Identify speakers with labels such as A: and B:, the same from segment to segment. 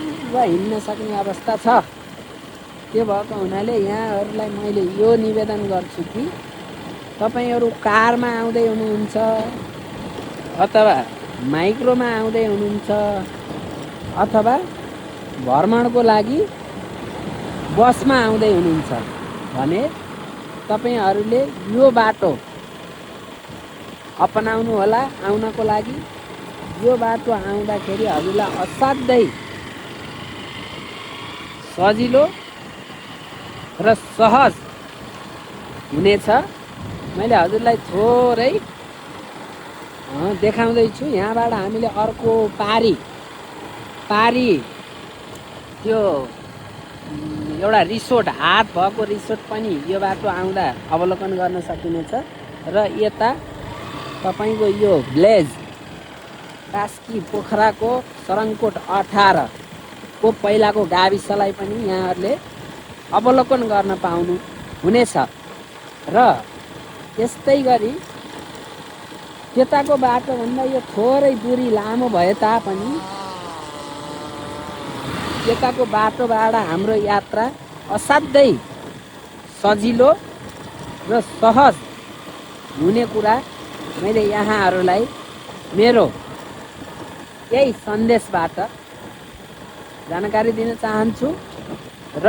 A: सर्र हिँड्न सक्ने अवस्था छ। त्यो भएको हुनाले यहाँहरूलाई मैले यो निवेदन गर्छु कि तपाईँहरू कारमा आउँदै हुनुहुन्छ अथवा माइक्रोमा आउँदै हुनुहुन्छ अथवा भ्रमणको लागि बसमा आउँदै हुनुहुन्छ भने तपाईँहरूले यो बाटो अपनाउनु होला आउनको लागि। यो बाटो आउँदाखेरि हजुरलाई असाध्यै सजिलो र सहज हुनेछ। मैले हजुरलाई थोरै देखाउँदैछु। यहाँबाट हामीले अर्को पारी त्यो एउटा रिसोर्ट हाट भएको रिसोर्ट पनि यो बाटो आउँदा अवलोकन गर्न सकिनेछ। र यता तपाईँको यो भिलेज कास्की पोखराको सरङकोट 18 को पहिलाको गाविसलाई पनि यहाँहरूले अवलोकन गर्न पाउनु हुनेछ। र त्यस्तै गरी त्यताको बाटोभन्दा यो थोरै दूरी लामो भए तापनि त्यताको बाटोबाट हाम्रो यात्रा असाध्यै सजिलो र सहज हुने कुरा मैले यहाँहरूलाई मेरो यही सन्देशबाट जानकारी दिन चाहन्छु। र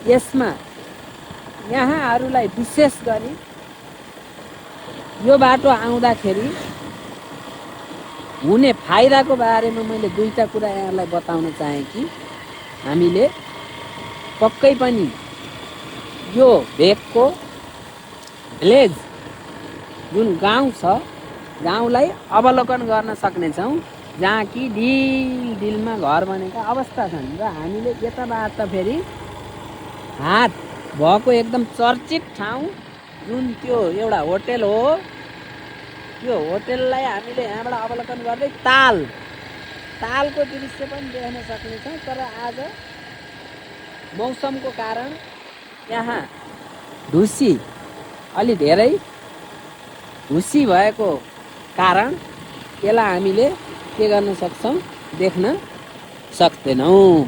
A: यसमा यहाँहरूलाई विशेष गरी यो बाटो आउँदाखेरि हुने फाइदाको बारेमा मैले दुईटा कुरा यहाँलाई बताउन चाहेँ कि हामीले पक्कै पनि यो भेगको भिलेज जुन गाउँ छ गाउँलाई अवलोकन गर्न सक्नेछौँ, जहाँ कि डिलमा घर बनेका अवस्था छन्। र हामीले यताबाट फेरि हाट भएको एकदम चर्चित ठाउँ जुन त्यो एउटा होटेल हो, त्यो होटेललाई हामीले यहाँबाट अवलोकन गर्दै तालको दृश्य पनि देख्न सक्नेछौँ। तर आज मौसमको कारण यहाँ ढुसी अलि धेरै ढुसी भएको कारण त्यसलाई हामीले के गर्न सक्छौँ, देख्न सक्दैनौँ।